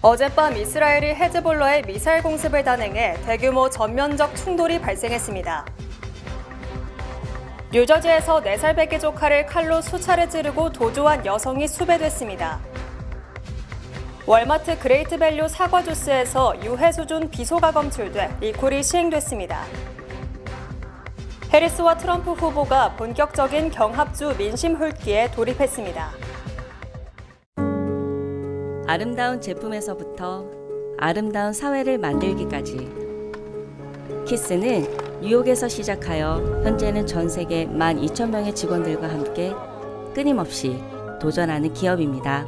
어젯밤 이스라엘이 헤즈볼라의 미사일 공습을 단행해 대규모 전면적 충돌이 발생했습니다. 뉴저지에서 4살 배기 조카를 칼로 수차례 찌르고 도주한 여성이 수배됐습니다. 월마트 그레이트 밸류 사과 주스에서 유해 수준 비소가 검출돼 리콜이 시행됐습니다. 해리스와 트럼프 후보가 본격적인 경합주 민심 훑기에 돌입했습니다. 아름다운 제품에서부터 아름다운 사회를 만들기까지 키스는 뉴욕에서 시작하여 현재는 전 세계 12,000명의 직원들과 함께 끊임없이 도전하는 기업입니다.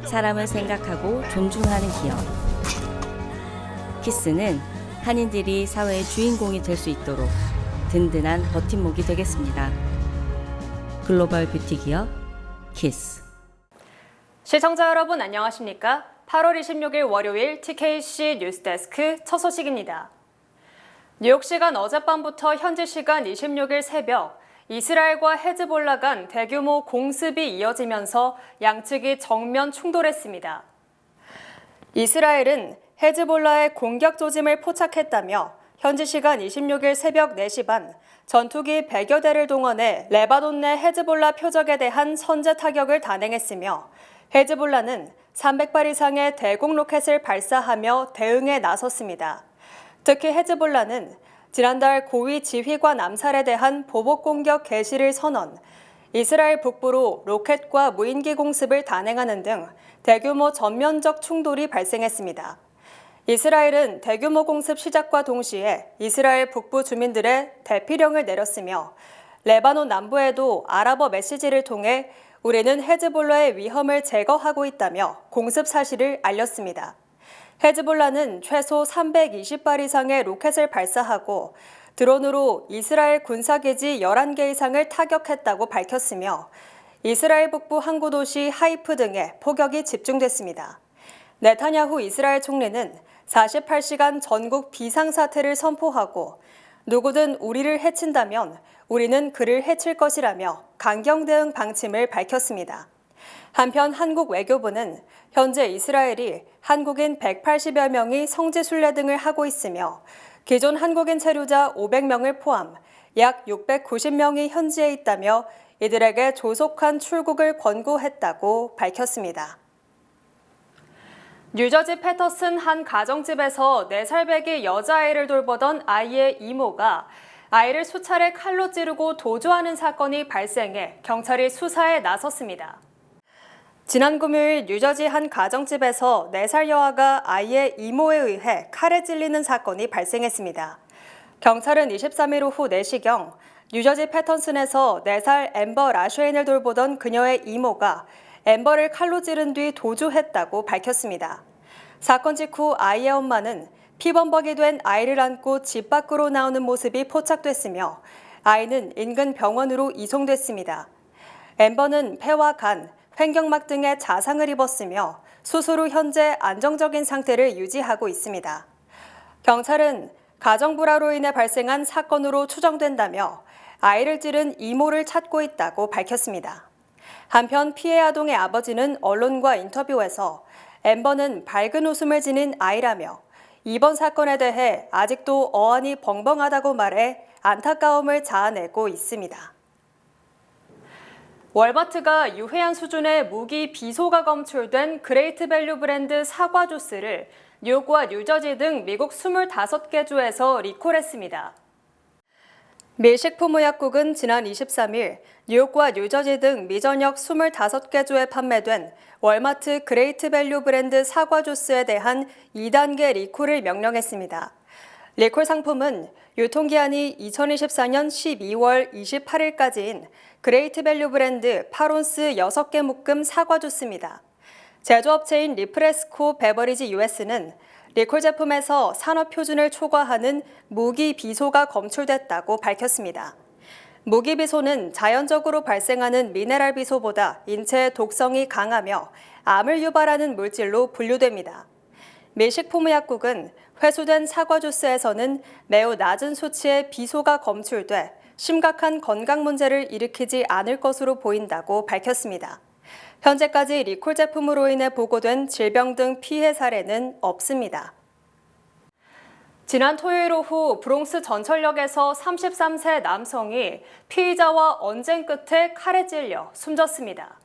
사람을 생각하고 존중하는 기업. 키스는 한인들이 사회의 주인공이 될 수 있도록 든든한 버팀목이 되겠습니다. 글로벌 뷰티 기업 키스. 시청자 여러분 안녕하십니까? 8월 26일 월요일 TKC 뉴스데스크 첫 소식입니다. 뉴욕 시간 어젯밤부터 현지 시간 26일 새벽 이스라엘과 헤즈볼라 간 대규모 공습이 이어지면서 양측이 정면 충돌했습니다. 이스라엘은 헤즈볼라의 공격 조짐을 포착했다며 현지 시간 26일 새벽 4시 반 전투기 100여 대를 동원해 레바논 내 헤즈볼라 표적에 대한 선제 타격을 단행했으며 헤즈볼라는 300발 이상의 대공 로켓을 발사하며 대응에 나섰습니다. 특히 헤즈볼라는 지난달 고위 지휘관 암살에 대한 보복 공격 개시를 선언, 이스라엘 북부로 로켓과 무인기 공습을 단행하는 등 대규모 전면적 충돌이 발생했습니다. 이스라엘은 대규모 공습 시작과 동시에 이스라엘 북부 주민들의 대피령을 내렸으며 레바논 남부에도 아랍어 메시지를 통해 우리는 헤즈볼라의 위험을 제거하고 있다며 공습 사실을 알렸습니다. 헤즈볼라는 최소 320발 이상의 로켓을 발사하고 드론으로 이스라엘 군사기지 11개 이상을 타격했다고 밝혔으며 이스라엘 북부 항구 도시 하이프 등에 포격이 집중됐습니다. 네타냐후 이스라엘 총리는 48시간 전국 비상사태를 선포하고 누구든 우리를 해친다면 우리는 그를 해칠 것이라며 강경 대응 방침을 밝혔습니다. 한편 한국 외교부는 현재 이스라엘이 한국인 180여 명이 성지순례 등을 하고 있으며 기존 한국인 체류자 500명을 포함 약 690명이 현지에 있다며 이들에게 조속한 출국을 권고했다고 밝혔습니다. 뉴저지 패터슨 한 가정집에서 4살 배기 여자아이를 돌보던 아이의 이모가 아이를 수차례 칼로 찌르고 도주하는 사건이 발생해 경찰이 수사에 나섰습니다. 지난 금요일 뉴저지 한 가정집에서 4살 여아가 아이의 이모에 의해 칼에 찔리는 사건이 발생했습니다. 경찰은 23일 오후 4시경 뉴저지 패턴슨에서 4살 앰버 라쉐인을 돌보던 그녀의 이모가 앰버를 칼로 찌른 뒤 도주했다고 밝혔습니다. 사건 직후 아이의 엄마는 피범벅이 된 아이를 안고 집 밖으로 나오는 모습이 포착됐으며 아이는 인근 병원으로 이송됐습니다. 앰버는 폐와 간, 횡격막 등의 자상을 입었으며 수술 후 현재 안정적인 상태를 유지하고 있습니다. 경찰은 가정불화로 인해 발생한 사건으로 추정된다며 아이를 찌른 이모를 찾고 있다고 밝혔습니다. 한편 피해 아동의 아버지는 언론과 인터뷰에서 앰버는 밝은 웃음을 지닌 아이라며 이번 사건에 대해 아직도 어안이 벙벙하다고 말해 안타까움을 자아내고 있습니다. 월마트가 유해한 수준의 무기 비소가 검출된 그레이트 밸류 브랜드 사과 주스를 뉴욕과 뉴저지 등 미국 25개 주에서 리콜했습니다. 미 식품의약국은 지난 23일 뉴욕과 뉴저지 등 미 전역 25개 주에 판매된 월마트 그레이트 밸류 브랜드 사과 주스에 대한 2단계 리콜을 명령했습니다. 리콜 상품은 유통기한이 2024년 12월 28일까지인 그레이트 밸류 브랜드 8온스 6개 묶음 사과 주스입니다. 제조업체인 리프레스코 베버리지 US는 리콜 제품에서 산업 표준을 초과하는 무기 비소가 검출됐다고 밝혔습니다. 무기 비소는 자연적으로 발생하는 미네랄 비소보다 인체에 독성이 강하며 암을 유발하는 물질로 분류됩니다. 미 식품의약국은 회수된 사과 주스에서는 매우 낮은 수치의 비소가 검출돼 심각한 건강 문제를 일으키지 않을 것으로 보인다고 밝혔습니다. 현재까지 리콜 제품으로 인해 보고된 질병 등 피해 사례는 없습니다. 지난 토요일 오후 브롱스 전철역에서 33세 남성이 피의자와 언쟁 끝에 칼에 찔려 숨졌습니다.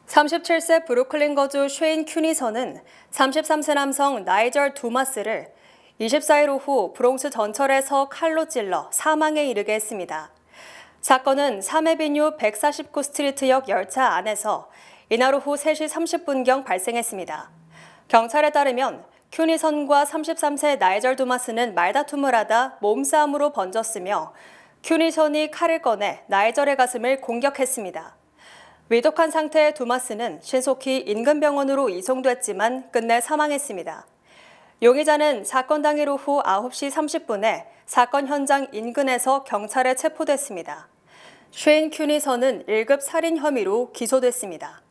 37세 브루클린 거주 쉐인 큐니선은 33세 남성 나이절 두마스를 24일 오후 브롱스 전철에서 칼로 찔러 사망에 이르게 했습니다. 사건은 3에비뉴 149스트리트역 열차 안에서 이날 오후 3시 30분경 발생했습니다. 경찰에 따르면 큐니선과 33세 나이절 두마스는 말다툼을 하다 몸싸움으로 번졌으며 큐니선이 칼을 꺼내 나이절의 가슴을 공격했습니다. 위독한 상태의 두마스는 신속히 인근 병원으로 이송됐지만 끝내 사망했습니다. 용의자는 사건 당일 오후 9시 30분에 사건 현장 인근에서 경찰에 체포됐습니다. 쉐인 큐니선은 1급 살인 혐의로 기소됐습니다.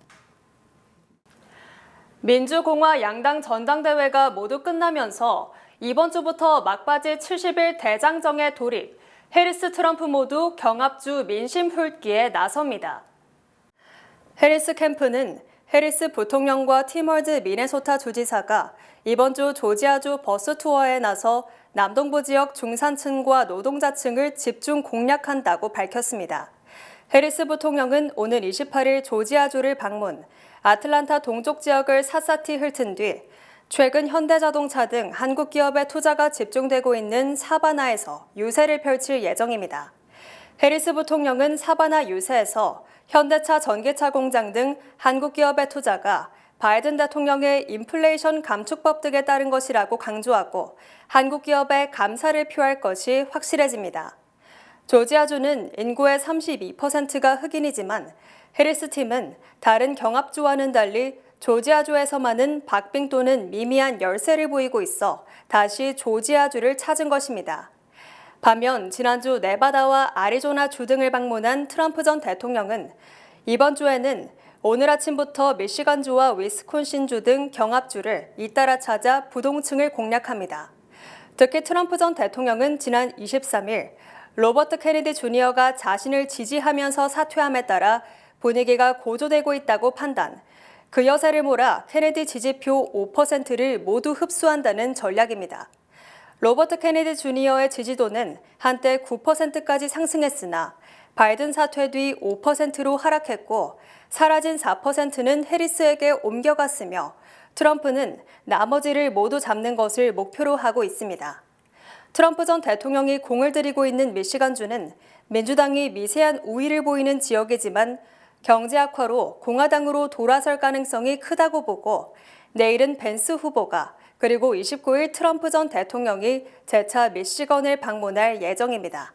민주공화 양당 전당대회가 모두 끝나면서 이번 주부터 막바지 70일 대장정에 돌입, 해리스 트럼프 모두 경합주 민심 훑기에 나섭니다. 해리스 캠프는 해리스 부통령과 팀 월즈 미네소타 주지사가 이번 주 조지아주 버스 투어에 나서 남동부 지역 중산층과 노동자층을 집중 공략한다고 밝혔습니다. 해리스 부통령은 오늘 28일 조지아주를 방문, 아틀란타 동쪽 지역을 샅샅이 훑은 뒤 최근 현대자동차 등 한국 기업의 투자가 집중되고 있는 사바나에서 유세를 펼칠 예정입니다. 해리스 부통령은 사바나 유세에서 현대차 전기차 공장 등 한국 기업의 투자가 바이든 대통령의 인플레이션 감축법 등에 따른 것이라고 강조하고 한국 기업에 감사를 표할 것이 확실해집니다. 조지아주는 인구의 32%가 흑인이지만 해리스 팀은 다른 경합주와는 달리 조지아주에서만은 박빙 또는 미미한 열세를 보이고 있어 다시 조지아주를 찾은 것입니다. 반면 지난주 네바다와 아리조나주 등을 방문한 트럼프 전 대통령은 이번 주에는 오늘 아침부터 미시간주와 위스콘신주 등 경합주를 잇따라 찾아 부동층을 공략합니다. 특히 트럼프 전 대통령은 지난 23일 로버트 케네디 주니어가 자신을 지지하면서 사퇴함에 따라 분위기가 고조되고 있다고 판단, 그 여세를 몰아 케네디 지지표 5%를 모두 흡수한다는 전략입니다. 로버트 케네디 주니어의 지지도는 한때 9%까지 상승했으나 바이든 사퇴 뒤 5%로 하락했고 사라진 4%는 해리스에게 옮겨갔으며 트럼프는 나머지를 모두 잡는 것을 목표로 하고 있습니다. 트럼프 전 대통령이 공을 들이고 있는 미시간주는 민주당이 미세한 우위를 보이는 지역이지만 경제 악화로 공화당으로 돌아설 가능성이 크다고 보고 내일은 벤스 후보가 그리고 29일 트럼프 전 대통령이 재차 미시건을 방문할 예정입니다.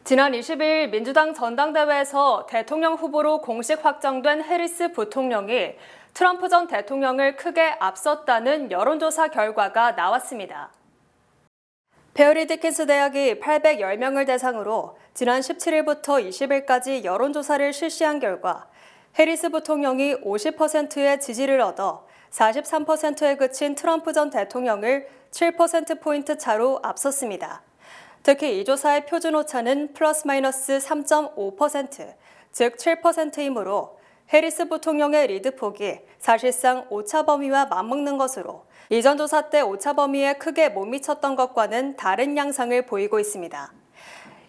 지난 20일 민주당 전당대회에서 대통령 후보로 공식 확정된 해리스 부통령이 트럼프 전 대통령을 크게 앞섰다는 여론조사 결과가 나왔습니다. 페어리 디킨스 대학이 810명을 대상으로 지난 17일부터 20일까지 여론조사를 실시한 결과 해리스 부통령이 50%의 지지를 얻어 43%에 그친 트럼프 전 대통령을 7%포인트 차로 앞섰습니다. 특히 이 조사의 표준 오차는 플러스 마이너스 3.5%, 즉 7%이므로 해리스 부통령의 리드폭이 사실상 오차 범위와 맞먹는 것으로 이전 조사 때 오차 범위에 크게 못 미쳤던 것과는 다른 양상을 보이고 있습니다.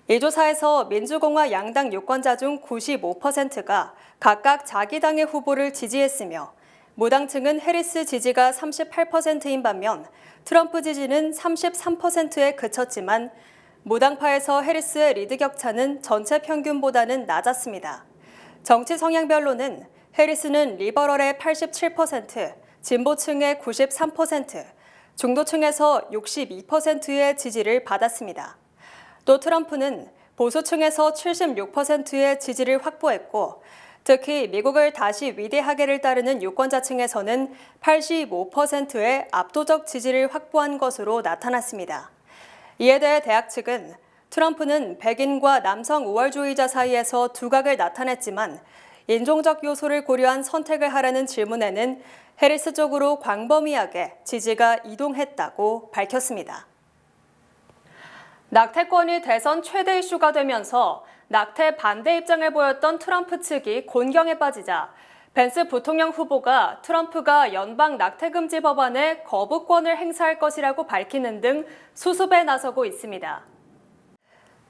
이 조사에서 민주공화 양당 유권자 중 95%가 각각 자기 당의 후보를 지지했으며 무당층은 해리스 지지가 38%인 반면 트럼프 지지는 33%에 그쳤지만 무당파에서 해리스의 리드 격차는 전체 평균보다는 낮았습니다. 정치 성향별로는 해리스는 리버럴의 87%, 진보층의 93%, 중도층에서 62%의 지지를 받았습니다. 또 트럼프는 보수층에서 76%의 지지를 확보했고 특히 미국을 다시 위대하게를 따르는 유권자층에서는 85%의 압도적 지지를 확보한 것으로 나타났습니다. 이에 대해 대학 측은 트럼프는 백인과 남성 우월주의자 사이에서 두각을 나타냈지만 인종적 요소를 고려한 선택을 하라는 질문에는 해리스 쪽으로 광범위하게 지지가 이동했다고 밝혔습니다. 낙태권이 대선 최대 이슈가 되면서 낙태 반대 입장을 보였던 트럼프 측이 곤경에 빠지자 벤스 부통령 후보가 트럼프가 연방 낙태 금지 법안에 거부권을 행사할 것이라고 밝히는 등 수습에 나서고 있습니다.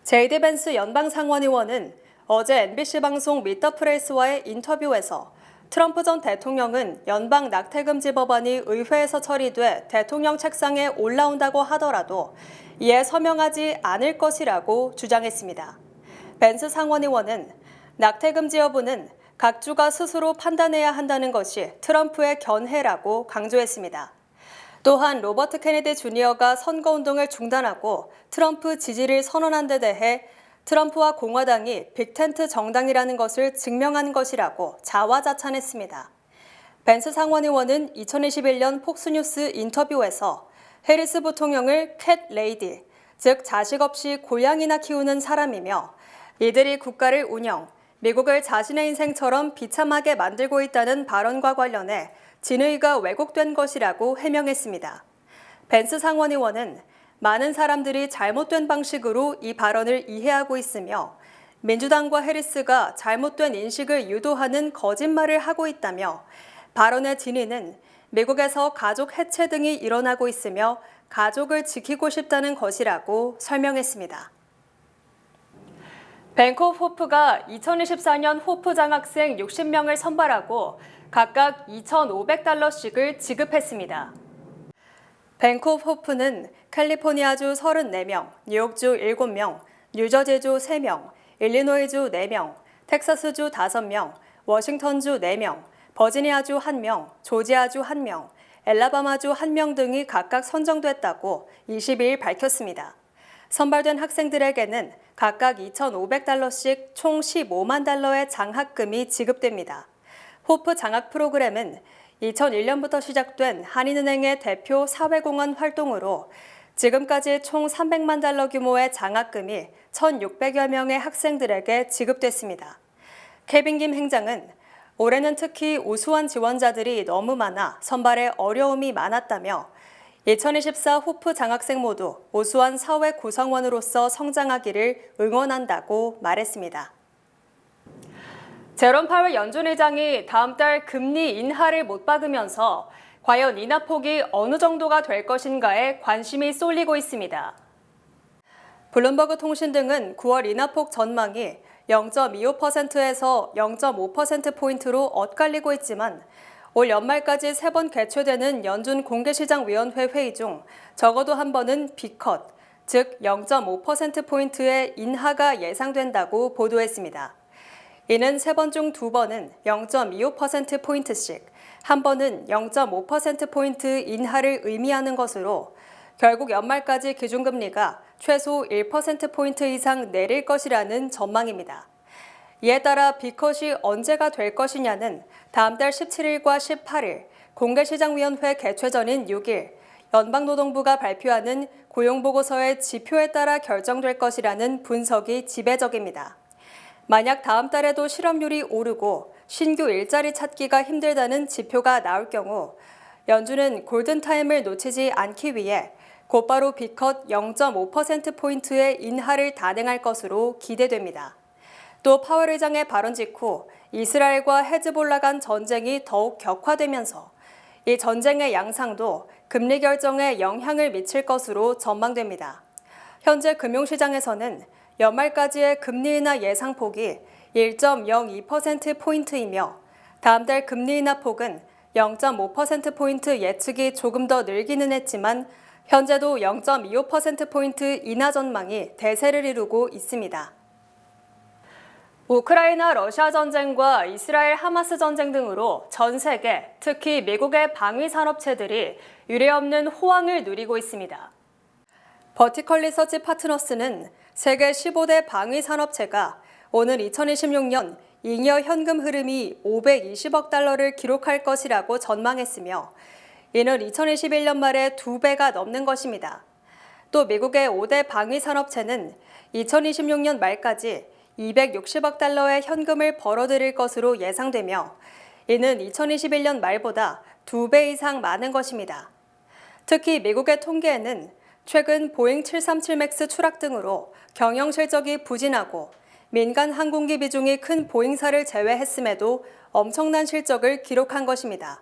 제이디 벤스 연방 상원의원은 어제 NBC 방송 미트 더 프레스와의 인터뷰에서 트럼프 전 대통령은 연방 낙태 금지 법안이 의회에서 처리돼 대통령 책상에 올라온다고 하더라도 이에 서명하지 않을 것이라고 주장했습니다. 벤스 상원의원은 낙태 금지 여부는 각 주가 스스로 판단해야 한다는 것이 트럼프의 견해라고 강조했습니다. 또한 로버트 케네디 주니어가 선거운동을 중단하고 트럼프 지지를 선언한 데 대해 트럼프와 공화당이 빅텐트 정당이라는 것을 증명한 것이라고 자화자찬했습니다. 벤스 상원의원은 2021년 폭스뉴스 인터뷰에서 해리스 부통령을 캣 레이디, 즉 자식 없이 고양이나 키우는 사람이며 이들이 국가를 운영, 미국을 자신의 인생처럼 비참하게 만들고 있다는 발언과 관련해 진의가 왜곡된 것이라고 해명했습니다. 벤스 상원의원은 많은 사람들이 잘못된 방식으로 이 발언을 이해하고 있으며 민주당과 해리스가 잘못된 인식을 유도하는 거짓말을 하고 있다며 발언의 진위는 미국에서 가족 해체 등이 일어나고 있으며 가족을 지키고 싶다는 것이라고 설명했습니다. 뱅크 오브 호프가 2024년 호프 장학생 60명을 선발하고 각각 2,500달러씩을 지급했습니다. 뱅크 오브 호프는 캘리포니아주 34명, 뉴욕주 7명, 뉴저지주 3명, 일리노이주 4명, 텍사스주 5명, 워싱턴주 4명, 버지니아주 1명, 조지아주 1명, 엘라바마주 1명 등이 각각 선정됐다고 22일 밝혔습니다. 선발된 학생들에게는 각각 2,500달러씩 총 15만 달러의 장학금이 지급됩니다. 호프 장학 프로그램은 2001년부터 시작된 한인은행의 대표 사회공헌 활동으로 지금까지 총 300만 달러 규모의 장학금이 1,600여 명의 학생들에게 지급됐습니다. 케빈 김 행장은 올해는 특히 우수한 지원자들이 너무 많아 선발에 어려움이 많았다며 2024 호프 장학생 모두 우수한 사회 구성원으로서 성장하기를 응원한다고 말했습니다. 제롬 파웰 연준 의장이 다음 달 금리 인하를 못 박으면서 과연 인하폭이 어느 정도가 될 것인가에 관심이 쏠리고 있습니다. 블룸버그 통신 등은 9월 인하폭 전망이 0.25%에서 0.5%포인트로 엇갈리고 있지만 올 연말까지 3번 개최되는 연준 공개시장위원회 회의 중 적어도 한 번은 B컷, 즉 0.5%포인트의 인하가 예상된다고 보도했습니다. 이는 3번 중 2번은 0.25%포인트씩, 한 번은 0.5%포인트 인하를 의미하는 것으로 결국 연말까지 기준금리가 최소 1%포인트 이상 내릴 것이라는 전망입니다. 이에 따라 B컷이 언제가 될 것이냐는 다음 달 17일과 18일 공개시장위원회 개최 전인 6일 연방노동부가 발표하는 고용보고서의 지표에 따라 결정될 것이라는 분석이 지배적입니다. 만약 다음 달에도 실업률이 오르고 신규 일자리 찾기가 힘들다는 지표가 나올 경우 연준은 골든타임을 놓치지 않기 위해 곧바로 B컷 0.5%포인트의 인하를 단행할 것으로 기대됩니다. 또 파월 의장의 발언 직후 이스라엘과 헤즈볼라 간 전쟁이 더욱 격화되면서 이 전쟁의 양상도 금리 결정에 영향을 미칠 것으로 전망됩니다. 현재 금융시장에서는 연말까지의 금리 인하 예상폭이 1.02%포인트이며 다음 달 금리 인하 폭은 0.5%포인트 예측이 조금 더 늘기는 했지만 현재도 0.25%포인트 인하 전망이 대세를 이루고 있습니다. 우크라이나 러시아 전쟁과 이스라엘 하마스 전쟁 등으로 전 세계, 특히 미국의 방위 산업체들이 유례없는 호황을 누리고 있습니다. 버티컬 리서치 파트너스는 세계 15대 방위 산업체가 오는 2026년 잉여 현금 흐름이 520억 달러를 기록할 것이라고 전망했으며 이는 2021년 말에 2배가 넘는 것입니다. 또 미국의 5대 방위 산업체는 2026년 말까지 260억 달러의 현금을 벌어들일 것으로 예상되며 이는 2021년 말보다 2배 이상 많은 것입니다. 특히 미국의 통계에는 최근 보잉 737 맥스 추락 등으로 경영 실적이 부진하고 민간 항공기 비중이 큰 보잉사를 제외했음에도 엄청난 실적을 기록한 것입니다.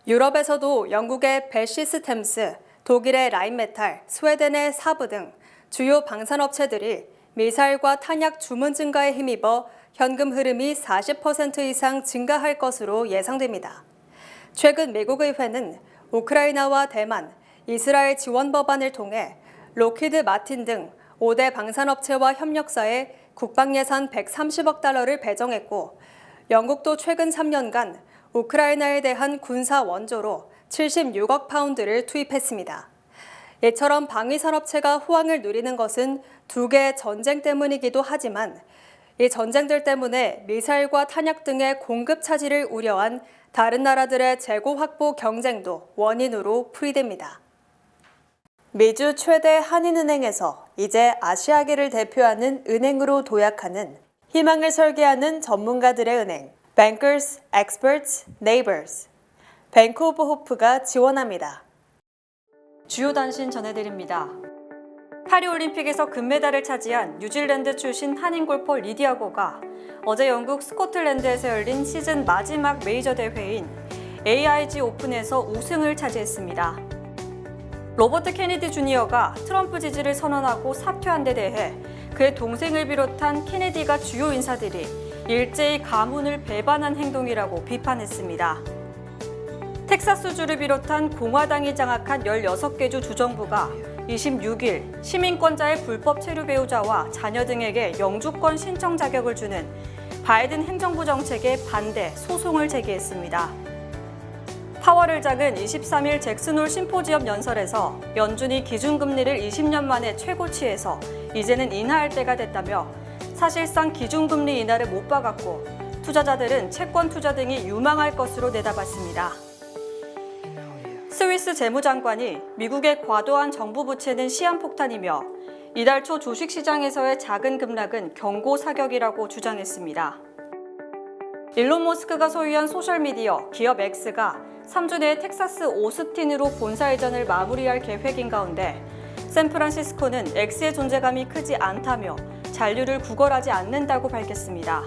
유럽에서도 영국의 벨 시스템스, 독일의 라인메탈, 스웨덴의 사브 등 주요 방산업체들이 미사일과 탄약 주문 증가에 힘입어 현금 흐름이 40% 이상 증가할 것으로 예상됩니다. 최근 미국 의회는 우크라이나와 대만, 이스라엘 지원 법안을 통해 록히드 마틴 등 5대 방산업체와 협력사에 국방예산 130억 달러를 배정했고, 영국도 최근 3년간 우크라이나에 대한 군사 원조로 76억 파운드를 투입했습니다. 이처럼 방위산업체가 호황을 누리는 것은 두 개의 전쟁 때문이기도 하지만 이 전쟁들 때문에 미사일과 탄약 등의 공급 차질을 우려한 다른 나라들의 재고 확보 경쟁도 원인으로 풀이됩니다. 미주 최대 한인은행에서 이제 아시아계를 대표하는 은행으로 도약하는 희망을 설계하는 전문가들의 은행, Bankers, Experts, Neighbors, 뱅크 오브 호프가 지원합니다. 주요 단신 전해드립니다. 파리올림픽에서 금메달을 차지한 뉴질랜드 출신 한인 골퍼 리디아 고가 어제 영국 스코틀랜드에서 열린 시즌 마지막 메이저 대회인 AIG 오픈에서 우승을 차지했습니다. 로버트 케네디 주니어가 트럼프 지지를 선언하고 사퇴한 데 대해 그의 동생을 비롯한 케네디가 주요 인사들이 일제히 가문을 배반한 행동이라고 비판했습니다. 텍사스주를 비롯한 공화당이 장악한 16개 주 주정부가 26일 시민권자의 불법 체류 배우자와 자녀 등에게 영주권 신청 자격을 주는 바이든 행정부 정책에 반대 소송을 제기했습니다. 파월을 작은 23일 잭슨홀 심포지엄 연설에서 연준이 기준금리를 20년 만에 최고치에서 이제는 인하할 때가 됐다며 사실상 기준금리 인하를 못 박았고 투자자들은 채권 투자 등이 유망할 것으로 내다봤습니다. 스위스 재무장관이 미국의 과도한 정부 부채는 시한폭탄이며 이달 초 주식시장에서의 작은 급락은 경고 사격이라고 주장했습니다. 일론 머스크가 소유한 소셜미디어 기업 X가 3주 내에 텍사스 오스틴으로 본사 이전을 마무리할 계획인 가운데 샌프란시스코는 X의 존재감이 크지 않다며 잔류를 구걸하지 않는다고 밝혔습니다.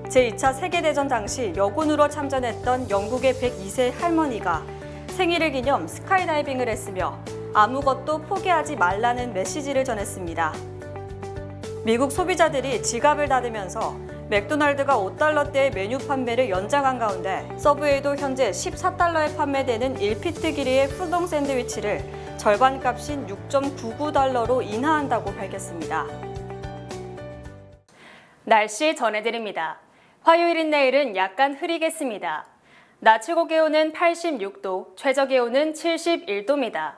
제2차 세계대전 당시 여군으로 참전했던 영국의 102세 할머니가 생일을 기념 스카이다이빙을 했으며 아무것도 포기하지 말라는 메시지를 전했습니다. 미국 소비자들이 지갑을 닫으면서 맥도날드가 $5대의 메뉴 판매를 연장한 가운데 서브웨이도 현재 $14에 판매되는 1피트 길이의 풀동 샌드위치를 절반값인 $6.99로 인하한다고 밝혔습니다. 날씨 전해드립니다. 화요일인 내일은 약간 흐리겠습니다. 낮 최고 기온은 86도, 최저 기온은 71도입니다.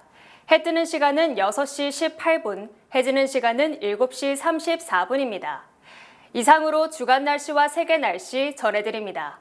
해 뜨는 시간은 6시 18분, 해 지는 시간은 7시 34분입니다. 이상으로 주간 날씨와 세계 날씨 전해드립니다.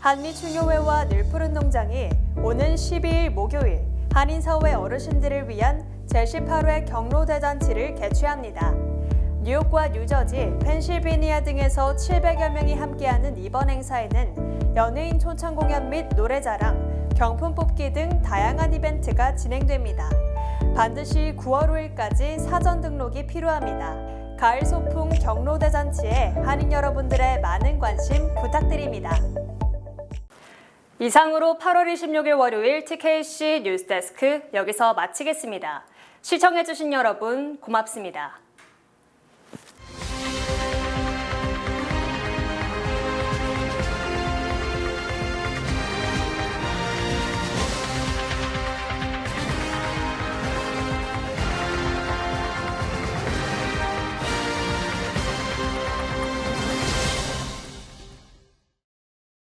한미중요회와 늘푸른 농장이 오는 12일 목요일 한인사회 어르신들을 위한 제18회 경로대잔치를 개최합니다. 뉴욕과 뉴저지, 펜실베니아 등에서 700여 명이 함께하는 이번 행사에는 연예인 초청 공연 및 노래자랑, 경품 뽑기 등 다양한 이벤트가 진행됩니다. 반드시 9월 5일까지 사전 등록이 필요합니다. 가을 소풍 경로대잔치에 한인 여러분들의 많은 관심 부탁드립니다. 이상으로 8월 26일 월요일 TKC 뉴스데스크 여기서 마치겠습니다. 시청해주신 여러분 고맙습니다.